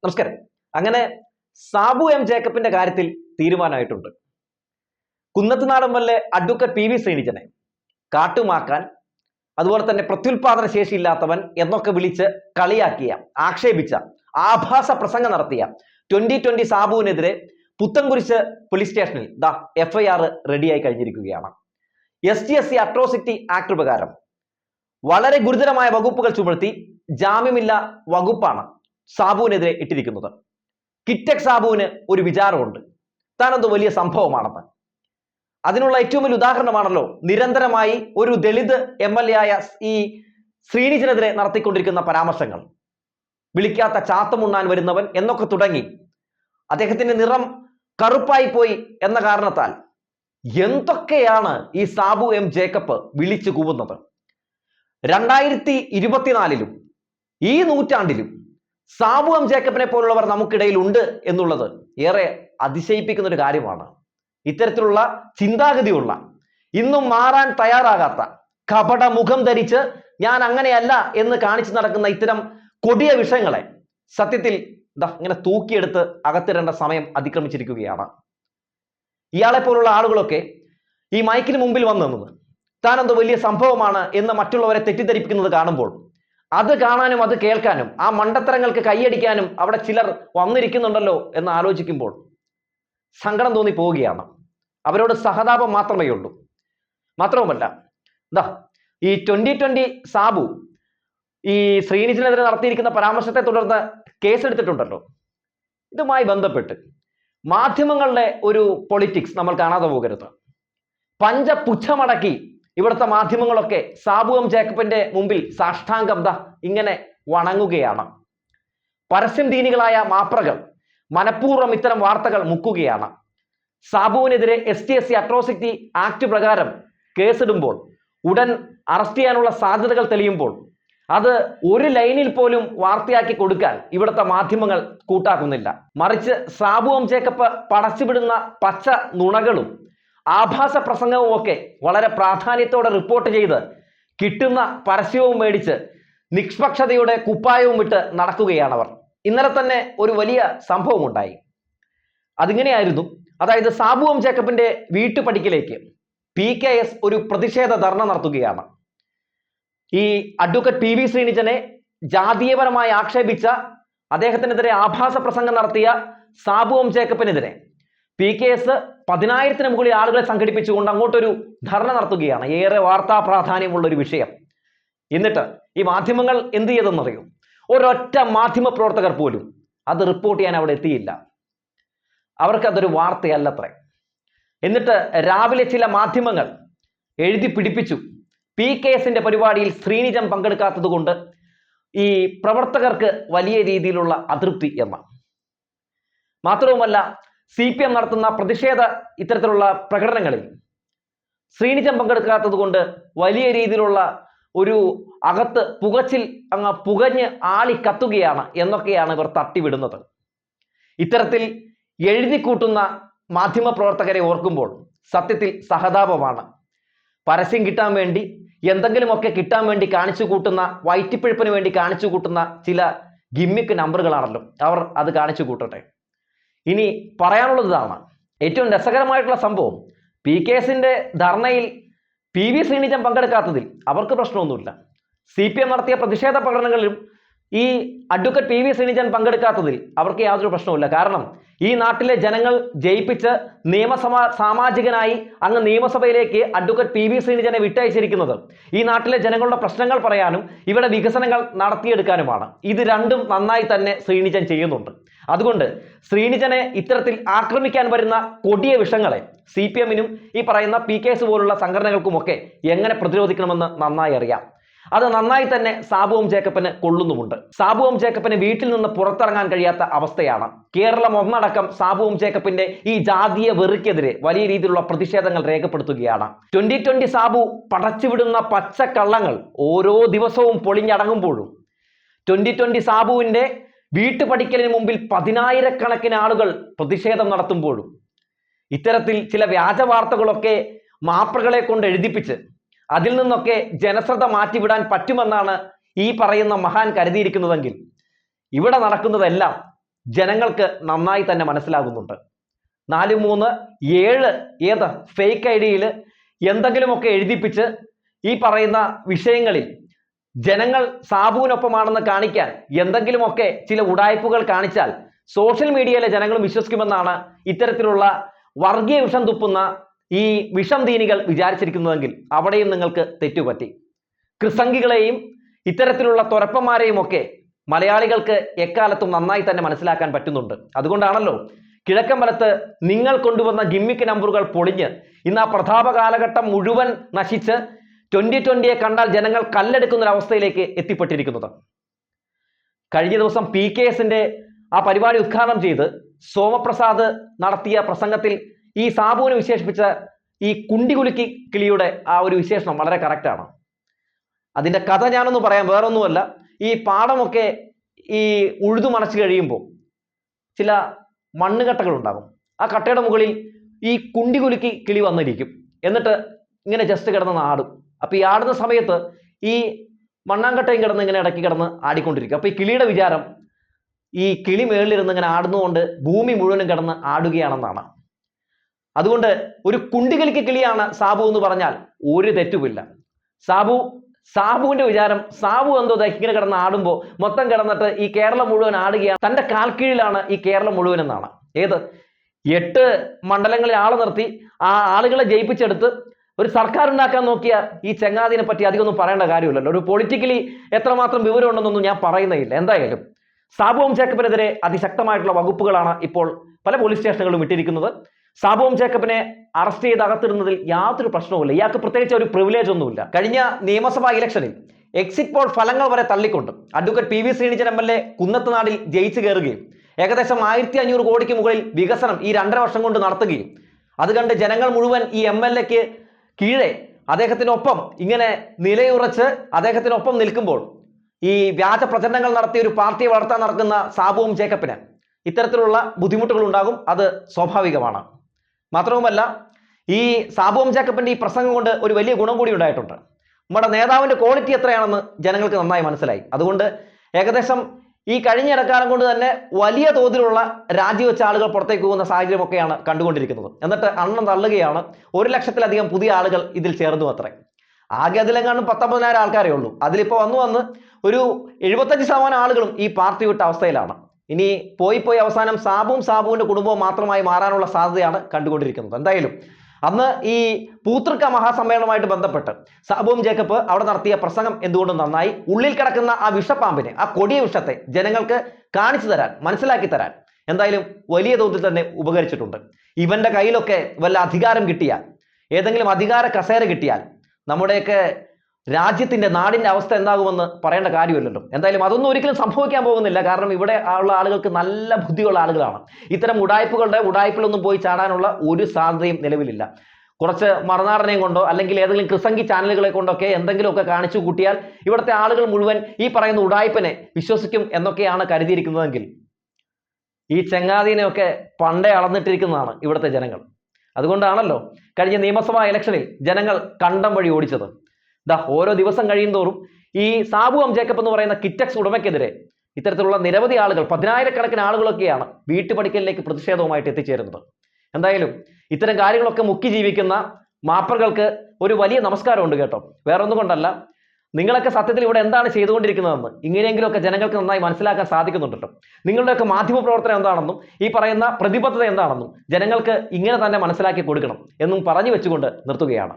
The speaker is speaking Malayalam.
നമസ്കാരം. അങ്ങനെ സാബു എം ജേക്കബിന്റെ കാര്യത്തിൽ തീരുമാനമായിട്ടുണ്ട്. കുന്നത്തുനാടൻ വല്ലെ അഡ്വക്കേറ്റ് പി വി ശ്രീനിജനെ കാട്ടുമാക്കാൻ, അതുപോലെ തന്നെ പ്രത്യുൽപാദന ശേഷിയില്ലാത്തവൻ എന്നൊക്കെ വിളിച്ച് കളിയാക്കിയ, ആക്ഷേപിച്ച, ആഭാസ പ്രസംഗം നടത്തിയ 2020 സാബുവിനെതിരെ പുത്തൻകുരിശ് പോലീസ് സ്റ്റേഷനിൽ FIR റെഡിയായി കഴിഞ്ഞിരിക്കുകയാണ്. ST/SC അട്രോസിറ്റി ആക്ട് പ്രകാരം വളരെ ഗുരുതരമായ വകുപ്പുകൾ ചുമത്തി ജാമ്യമില്ല വകുപ്പാണ് സാബുവിനെതിരെ ഇട്ടിരിക്കുന്നത്. കിറ്റക് സാബുവിന് ഒരു വിചാരമുണ്ട്, താനെന്തോ വലിയ സംഭവമാണെന്ന്. അതിനുള്ള ഏറ്റവും വലിയ ഉദാഹരണമാണല്ലോ നിരന്തരമായി ഒരു ദളിത് MLA ആയ ഈ ശ്രീനിജനെതിരെ നടത്തിക്കൊണ്ടിരിക്കുന്ന പരാമർശങ്ങൾ. വിളിക്കാത്ത ചാത്തമുണ്ണാൻ വരുന്നവൻ എന്നൊക്കെ തുടങ്ങി അദ്ദേഹത്തിന്റെ നിറം കറുപ്പായി പോയി എന്ന കാരണത്താൽ എന്തൊക്കെയാണ് ഈ സാബു എം ജേക്കബ് വിളിച്ചു കൂവുന്നത്. 2024 ഈ നൂറ്റാണ്ടിലും സാബു എം ജേക്കബിനെ പോലുള്ളവർ നമുക്കിടയിൽ ഉണ്ട് എന്നുള്ളത് ഏറെ അതിശയിപ്പിക്കുന്ന ഒരു കാര്യമാണ്. ഇത്തരത്തിലുള്ള ചിന്താഗതിയുള്ള, ഇന്നും മാറാൻ തയ്യാറാകാത്ത, കപട മുഖം ധരിച്ച് ഞാൻ അങ്ങനെയല്ല എന്ന് കാണിച്ചു നടക്കുന്ന ഇത്തരം കൊടിയ വിഷയങ്ങളെ സത്യത്തിൽ ഇങ്ങനെ തൂക്കിയെടുത്ത് അകത്തിടേണ്ട സമയം അതിക്രമിച്ചിരിക്കുകയാണ്. ഇയാളെ പോലുള്ള ആളുകളൊക്കെ ഈ മൈക്കിന് മുമ്പിൽ വന്നത് താനെന്തോ വലിയ സംഭവമാണ് എന്ന് മറ്റുള്ളവരെ തെറ്റിദ്ധരിപ്പിക്കുന്നത് കാണുമ്പോൾ, അത് കാണാനും അത് കേൾക്കാനും ആ മണ്ടത്തരങ്ങൾക്ക് കൈയടിക്കാനും അവിടെ ചിലർ വന്നിരിക്കുന്നുണ്ടല്ലോ എന്ന് ആലോചിക്കുമ്പോൾ സങ്കടം തോന്നി പോവുകയാണ്. അവരോട് സഹതാപം മാത്രമേ ഉള്ളൂ. മാത്രവുമല്ല, ഈ 2020 സാബു ഈ ശ്രീനിജിനെതിരെ നടത്തിയിരിക്കുന്ന പരാമർശത്തെ തുടർന്ന് കേസെടുത്തിട്ടുണ്ടല്ലോ. ഇതുമായി ബന്ധപ്പെട്ട് മാധ്യമങ്ങളുടെ ഒരു പൊളിറ്റിക്സ് നമ്മൾ കാണാതെ പോകരുത്. പഞ്ചപുച്ഛമടക്കി ഇവിടുത്തെ മാധ്യമങ്ങളൊക്കെ സാബു എം ജേക്കബിന്റെ മുമ്പിൽ സാഷ്ടാംഗം ഇങ്ങനെ വണങ്ങുകയാണ്. പരസ്യം ദീനികളായ മാപ്രകൾ മനഃപൂർവ്വം ഇത്തരം വാർത്തകൾ മുക്കുകയാണ്. സാബുവിനെതിരെ ST/SC അട്രോസിറ്റി ആക്ട് പ്രകാരം കേസിടുമ്പോൾ, ഉടൻ അറസ്റ്റ് ചെയ്യാനുള്ള സാധ്യതകൾ തെളിയുമ്പോൾ അത് ഒരു ലൈനിൽ പോലും വാർത്തയാക്കി കൊടുക്കാൻ ഇവിടുത്തെ മാധ്യമങ്ങൾ കൂട്ടാക്കുന്നില്ല. മറിച്ച് സാബു എം ജേക്കബ് പടച്ചുവിടുന്ന പച്ച നുണകളും ആഭാസ പ്രസംഗവും ഒക്കെ വളരെ പ്രാധാന്യത്തോടെ റിപ്പോർട്ട് ചെയ്ത് കിട്ടുന്ന പരസ്യവും മേടിച്ച് നിഷ്പക്ഷതയുടെ കുപ്പായവും ഇട്ട് നടക്കുകയാണവർ. ഇന്നലെ തന്നെ ഒരു വലിയ സംഭവം ഉണ്ടായി. അതിങ്ങനെയായിരുന്നു. അതായത് സാബു എം ജേക്കബിന്റെ വീട്ടുപടിക്കലേക്ക് PKS ഒരു പ്രതിഷേധ ധർണ നടത്തുകയാണ്. ഈ അഡ്വക്കേറ്റ് പി വി ശ്രീനിജനെ ജാതീയപരമായി ആക്ഷേപിച്ച, അദ്ദേഹത്തിനെതിരെ ആഭാസ പ്രസംഗം നടത്തിയ സാബു എം ജേക്കബിനെതിരെ PKS 10,000-ന് മുകളിൽ ആളുകളെ സംഘടിപ്പിച്ചുകൊണ്ട് അങ്ങോട്ടൊരു ധർണ നടത്തുകയാണ്. ഏറെ വാർത്താ പ്രാധാന്യമുള്ള ഒരു വിഷയം. എന്നിട്ട് ഈ മാധ്യമങ്ങൾ എന്ത് ചെയ്തെന്നറിയോ? ഒരൊറ്റ മാധ്യമ പ്രവർത്തകർ പോലും അത് റിപ്പോർട്ട് ചെയ്യാൻ അവിടെ എത്തിയില്ല. അവർക്കതൊരു വാർത്തയല്ലത്രേ. എന്നിട്ട് രാവിലെ ചില മാധ്യമങ്ങൾ എഴുതി പിടിപ്പിച്ചു, PKSന്റെ പരിപാടിയിൽ ശ്രീനിജൻ പങ്കെടുക്കാത്തത് കൊണ്ട് ഈ പ്രവർത്തകർക്ക് വലിയ രീതിയിലുള്ള അതൃപ്തി എന്ന്. മാത്രവുമല്ല, CPM നടത്തുന്ന പ്രതിഷേധ ഇത്തരത്തിലുള്ള പ്രകടനങ്ങളിൽ ശ്രീനിജൻ പങ്കെടുക്കാത്തത് കൊണ്ട് വലിയ രീതിയിലുള്ള ഒരു അകത്ത് പുകച്ചിൽ അങ്ങ് പുകഞ്ഞ് ആളി കത്തുകയാണ് എന്നൊക്കെയാണ് ഇവർ തട്ടിവിടുന്നത്. ഇത്തരത്തിൽ എഴുതിക്കൂട്ടുന്ന മാധ്യമ പ്രവർത്തകരെ ഓർക്കുമ്പോൾ സത്യത്തിൽ സഹതാപമാണ്. പരസ്യം കിട്ടാൻ വേണ്ടി, എന്തെങ്കിലുമൊക്കെ കിട്ടാൻ വേണ്ടി കാണിച്ചു കൂട്ടുന്ന, വയറ്റിപ്പിഴപ്പിന് വേണ്ടി കാണിച്ചു കൂട്ടുന്ന ചില ഗിമ്മിക്ക് നമ്പറുകളാണല്ലോ അവർ. അത് കാണിച്ചു കൂട്ടട്ടെ. ഇനി പറയാനുള്ളത് ഇതാണ്. ഏറ്റവും രസകരമായിട്ടുള്ള സംഭവം, PKSന്റെ ധർണയിൽ പി വി ശ്രീനിജൻ പങ്കെടുക്കാത്തതിൽ അവർക്ക് പ്രശ്നമൊന്നുമില്ല. CPM നടത്തിയ പ്രതിഷേധ പ്രകടനങ്ങളിലും ഈ അഡ്വക്കേറ്റ് പി വി ശ്രീനിജൻ പങ്കെടുക്കാത്തതിൽ അവർക്ക് യാതൊരു പ്രശ്നവുമില്ല. കാരണം ഈ നാട്ടിലെ ജനങ്ങൾ ജയിപ്പിച്ച് സാമാജികനായി അങ്ങ് നിയമസഭയിലേക്ക് അഡ്വക്കേറ്റ് പി വി ശ്രീനിജനെ വിട്ടയച്ചിരിക്കുന്നത് ഈ നാട്ടിലെ ജനങ്ങളുടെ പ്രശ്നങ്ങൾ പറയാനും ഇവിടെ വികസനങ്ങൾ നടത്തിയെടുക്കാനുമാണ്. ഇത് രണ്ടും നന്നായി തന്നെ ശ്രീനിജൻ ചെയ്യുന്നുണ്ട്. അതുകൊണ്ട് ശ്രീനിജനെ ഇത്തരത്തിൽ ആക്രമിക്കാൻ വരുന്ന കൊടിയ വിഷയങ്ങളെ CPMനും ഈ പറയുന്ന PKS പോലുള്ള സംഘടനകൾക്കുമൊക്കെ എങ്ങനെ പ്രതിരോധിക്കണമെന്ന് നന്നായി അറിയാം. അത് നന്നായി തന്നെ സാബു എം ജേക്കബിന് കൊള്ളുന്നുമുണ്ട്. സാബു എം ജേക്കബിന് വീട്ടിൽ നിന്ന് പുറത്തിറങ്ങാൻ കഴിയാത്ത അവസ്ഥയാണ്. കേരളം ഒന്നടക്കം സാബു എം ജേക്കബിന്റെ ഈ ജാതീയ വെറിക്കെതിരെ വലിയ രീതിയിലുള്ള പ്രതിഷേധങ്ങൾ രേഖപ്പെടുത്തുകയാണ്. 2020 സാബു പടച്ചുവിടുന്ന പച്ചക്കള്ളങ്ങൾ ഓരോ ദിവസവും പൊളിഞ്ഞടങ്ങുമ്പോഴും 2020 സാബുവിന്റെ വീട്ടുപടിക്കലിന് മുമ്പിൽ 10,000-കണക്കിന് ആളുകൾ പ്രതിഷേധം നടത്തുമ്പോഴും ഇത്തരത്തിൽ ചില വ്യാജ വാർത്തകളൊക്കെ മാപ്രകളെ കൊണ്ട് എഴുതിപ്പിച്ച് അതിൽ നിന്നൊക്കെ ജനശ്രദ്ധ മാറ്റിവിടാൻ പറ്റുമെന്നാണ് ഈ പറയുന്ന മഹാൻ കരുതിയിരിക്കുന്നതെങ്കിൽ ഇവിടെ നടക്കുന്നതെല്ലാം ജനങ്ങൾക്ക് നന്നായി തന്നെ മനസ്സിലാകുന്നുണ്ട്. 4, 3, 7 ഏത് ഫേക്ക് ഐഡിയയിൽ എന്തെങ്കിലുമൊക്കെ എഴുതിപ്പിച്ച് ഈ പറയുന്ന വിഷയങ്ങളിൽ ജനങ്ങൾ സാബുവിനൊപ്പമാണെന്ന് കാണിക്കാൻ എന്തെങ്കിലുമൊക്കെ ചില ഉഡായിപ്പുകൾ കാണിച്ചാൽ സോഷ്യൽ മീഡിയയിലെ ജനങ്ങൾ വിശ്വസിക്കുമെന്നാണ് ഇത്തരത്തിലുള്ള വർഗീയ വിഷം തുപ്പുന്ന ഈ വിഷം തീനികൾ വിചാരിച്ചിരിക്കുന്നതെങ്കിൽ അവിടെയും നിങ്ങൾക്ക് തെറ്റുപറ്റി. ക്രിസംഗികളെയും ഇത്തരത്തിലുള്ള തുരപ്പന്മാരെയും ഒക്കെ മലയാളികൾക്ക് എക്കാലത്തും നന്നായി തന്നെ മനസ്സിലാക്കാൻ പറ്റുന്നുണ്ട്. അതുകൊണ്ടാണല്ലോ കിഴക്കമ്പലത്ത് നിങ്ങൾ കൊണ്ടുവന്ന ഗിമ്മിക്ക് നമ്പറുകൾ പൊളിഞ്ഞ് ഇന്ന് ആ പ്രതാപ കാലഘട്ടം മുഴുവൻ നശിച്ച് 2020 കണ്ടാൽ ജനങ്ങൾ കല്ലെടുക്കുന്ന ഒരു അവസ്ഥയിലേക്ക് എത്തിപ്പെട്ടിരിക്കുന്നത്. കഴിഞ്ഞ ദിവസം PKSന്റെ ആ പരിപാടി ഉദ്ഘാടനം ചെയ്ത് സോമപ്രസാദ് നടത്തിയ പ്രസംഗത്തിൽ ഈ സാബുവിനെ വിശേഷിപ്പിച്ച ഈ കുണ്ടികുലുക്കി കിളിയുടെ ആ ഒരു വിശേഷണം വളരെ കറക്റ്റാണ്. അതിന്റെ കഥ ഞാനൊന്ന് പറയാം, വേറൊന്നുമല്ല. ഈ പാടമൊക്കെ ഈ ഉഴുതുമണച്ച് കഴിയുമ്പോൾ ചില മണ്ണുകട്ടകൾ ഉണ്ടാകും. ആ കട്ടയുടെ മുകളിൽ ഈ കുണ്ടികുലുക്കി കിളി വന്നിരിക്കും. എന്നിട്ട് ഇങ്ങനെ ജസ്റ്റ് കിടന്ന് ആടും. അപ്പൊ ഈ ആടുന്ന സമയത്ത് ഈ മണ്ണാങ്കട്ടയും കിടന്ന് ഇങ്ങനെ ഇടയ്ക്ക് കിടന്ന് ആടിക്കൊണ്ടിരിക്കും. അപ്പൊ ഈ കിളിയുടെ വിചാരം ഈ കിളി മേളിലിരുന്ന് ഇങ്ങനെ ആടുന്നതുകൊണ്ട് ഭൂമി മുഴുവനും കിടന്ന് ആടുകയാണെന്നാണ്. അതുകൊണ്ട് ഒരു കുണ്ടികുലുക്കി കിളിയാണ് സാബു എന്ന് പറഞ്ഞാൽ ഒരു തെറ്റുമില്ല. സാബുവിന്റെ വിചാരം സാബു എന്തോ ഇങ്ങനെ കിടന്ന് ആടുമ്പോൾ മൊത്തം കിടന്നിട്ട് ഈ കേരളം മുഴുവൻ ആടുകയാണ്, തന്റെ കാൽക്കീഴിലാണ് ഈ കേരളം മുഴുവൻ എന്നാണ്. ഏത് 8 മണ്ഡലങ്ങളിൽ ആളെ നിർത്തി ആ ആളുകളെ ജയിപ്പിച്ചെടുത്ത് ഒരു സർക്കാർ ഉണ്ടാക്കാൻ നോക്കിയ ഈ ചങ്ങാതിനെ പറ്റി അധികമൊന്നും പറയേണ്ട കാര്യമില്ലല്ലോ. ഒരു പൊളിറ്റിക്കലി എത്രമാത്രം വിവരം ഉണ്ടെന്നൊന്നും ഞാൻ പറയുന്നില്ല. എന്തായാലും സാബു ജേക്കബിനെതിരെ അതിശക്തമായിട്ടുള്ള വകുപ്പുകളാണ് ഇപ്പോൾ പല പോലീസ് സ്റ്റേഷനുകളും വിട്ടിരിക്കുന്നത്. സാബു ജേക്കബിനെ അറസ്റ്റ് ചെയ്ത് അകത്തിടുന്നതിൽ യാതൊരു പ്രശ്നവുമില്ല. ഇയാൾക്ക് പ്രത്യേകിച്ച് ഒരു പ്രിവിലേജ് ഒന്നുമില്ല. കഴിഞ്ഞ നിയമസഭാ ഇലക്ഷനിൽ എക്സിറ്റ് പോൾ ഫലങ്ങൾ വരെ തള്ളിക്കൊണ്ട് അഡ്വക്കേറ്റ് PV ശ്രീനിജൻ MLA കുന്നത്തുനാടിൽ ജയിച്ചു കയറുകയും ഏകദേശം 1500 കോടിക്ക് മുകളിൽ വികസനം ഈ 2.5 വർഷം കൊണ്ട് നടത്തുകയും അത് കണ്ട് ജനങ്ങൾ മുഴുവൻ ഈ MLAക്ക് കീഴെ അദ്ദേഹത്തിനൊപ്പം ഇങ്ങനെ നിലയുറച്ച് അദ്ദേഹത്തിനൊപ്പം നിൽക്കുമ്പോൾ ഈ വ്യാജ പ്രചരണങ്ങൾ നടത്തിയ ഒരു പാർട്ടിയെ വളർത്താൻ നടക്കുന്ന സാബു ജേക്കബിന് ഇത്തരത്തിലുള്ള ബുദ്ധിമുട്ടുകൾ ഉണ്ടാകും. അത് സ്വാഭാവികമാണ്. മാത്രവുമല്ല, ഈ സാബു ജേക്കബിന്റെ ഈ പ്രസംഗം കൊണ്ട് ഒരു വലിയ ഗുണം കൂടി ഉണ്ടായിട്ടുണ്ട്. നമ്മുടെ നേതാവിന്റെ ക്വാളിറ്റി എത്രയാണെന്ന് ജനങ്ങൾക്ക് നന്നായി മനസ്സിലായി. അതുകൊണ്ട് ഏകദേശം ഈ കഴിഞ്ഞ ഇടക്കാലം കൊണ്ട് തന്നെ വലിയ തോതിലുള്ള രാജിവെച്ച ആളുകൾ പുറത്തേക്ക് പോകുന്ന സാഹചര്യമൊക്കെയാണ് കണ്ടുകൊണ്ടിരിക്കുന്നത്. എന്നിട്ട് അണ്ണം തള്ളുകയാണ്. 1 ലക്ഷത്തിലധികം പുതിയ ആളുകൾ ഇതിൽ ചേർന്നു അത്രേ. ആകെ അതിലെങ്ങാണ്ടും 19,000 ആൾക്കാരേ ഉള്ളൂ. അതിലിപ്പോൾ വന്ന് ഒരു 75% ആളുകളും ഈ പാർട്ടി വിട്ട അവസ്ഥയിലാണ്. ഇനി പോയി അവസാനം സാബുവിന്റെ കുടുംബവും മാത്രമായി മാറാനുള്ള സാധ്യതയാണ് കണ്ടുകൊണ്ടിരിക്കുന്നത്. എന്തായാലും അന്ന് ഈ പൂതൃക്ക മഹാസമ്മേളനവുമായിട്ട് ബന്ധപ്പെട്ട് സാബു ജേക്കബ് അവിടെ നടത്തിയ പ്രസംഗം എന്തുകൊണ്ടും നന്നായി. ഉള്ളിൽ കിടക്കുന്ന ആ വിഷപ്പാമ്പിനെ, ആ കൊടിയ വിഷത്തെ ജനങ്ങൾക്ക് കാണിച്ചു തരാൻ, മനസ്സിലാക്കി തരാൻ എന്തായാലും വലിയ തോതിൽ തന്നെ ഉപകരിച്ചിട്ടുണ്ട്. ഇവന്റെ കയ്യിലൊക്കെ വല്ല അധികാരം കിട്ടിയാൽ, ഏതെങ്കിലും അധികാര കസേര കിട്ടിയാൽ നമ്മുടെയൊക്കെ രാജ്യത്തിന്റെ നാടിന്റെ അവസ്ഥ എന്താകുമെന്ന് പറയേണ്ട കാര്യമില്ലല്ലോ. എന്തായാലും അതൊന്നും ഒരിക്കലും സംഭവിക്കാൻ പോകുന്നില്ല. കാരണം ഇവിടെ ഉള്ള ആളുകൾക്ക് നല്ല ബുദ്ധിയുള്ള ആളുകളാണ്. ഇത്തരം ഉടായ്പിലൊന്നും പോയി ചാടാനുള്ള ഒരു സാധ്യതയും നിലവിലില്ല. കുറച്ച് മറുനാടനെയും കൊണ്ടോ അല്ലെങ്കിൽ ഏതെങ്കിലും ക്രിസംഗി ചാനലുകളെ കൊണ്ടൊക്കെ എന്തെങ്കിലുമൊക്കെ കാണിച്ചു കൂട്ടിയാൽ ഇവിടുത്തെ ആളുകൾ മുഴുവൻ ഈ പറയുന്ന ഉടായ്പിനെ വിശ്വസിക്കും എന്നൊക്കെയാണ് കരുതിയിരിക്കുന്നതെങ്കിൽ ഈ ചെങ്ങാതിനെയൊക്കെ പണ്ടേ അളന്നിട്ടിരിക്കുന്നതാണ് ഇവിടുത്തെ ജനങ്ങൾ. അതുകൊണ്ടാണല്ലോ കഴിഞ്ഞ നിയമസഭാ ഇലക്ഷനിൽ ജനങ്ങൾ കണ്ടം വഴി ഓടിച്ചത്. ഓരോ ദിവസം കഴിയും തോറും ഈ സാബു ജേക്കബ് എന്ന് പറയുന്ന കിറ്റക്സ് ഉടമയ്ക്കെതിരെ ഇത്തരത്തിലുള്ള നിരവധി ആളുകൾ, 10,000-കണക്കിന് ആളുകളൊക്കെയാണ് വീട്ടുപടിക്കലിലേക്ക് പ്രതിഷേധവുമായിട്ട് എത്തിച്ചേരുന്നത്. എന്തായാലും ഇത്തരം കാര്യങ്ങളൊക്കെ മുക്കി ജീവിക്കുന്ന മാപ്പറുകൾക്ക് ഒരു വലിയ നമസ്കാരമുണ്ട് കേട്ടോ. വേറൊന്നും കൊണ്ടല്ല, നിങ്ങളൊക്കെ സത്യത്തിൽ ഇവിടെ എന്താണ് ചെയ്തുകൊണ്ടിരിക്കുന്നതെന്ന് ഇങ്ങനെയെങ്കിലുമൊക്കെ ജനങ്ങൾക്ക് നന്നായി മനസ്സിലാക്കാൻ സാധിക്കുന്നുണ്ടല്ലോ. നിങ്ങളുടെയൊക്കെ മാധ്യമ പ്രവർത്തനം എന്താണെന്നും ഈ പറയുന്ന പ്രതിബദ്ധത എന്താണെന്നും ജനങ്ങൾക്ക് ഇങ്ങനെ തന്നെ മനസ്സിലാക്കി കൊടുക്കണം എന്നും പറഞ്ഞു വെച്ചുകൊണ്ട് നിർത്തുകയാണ്.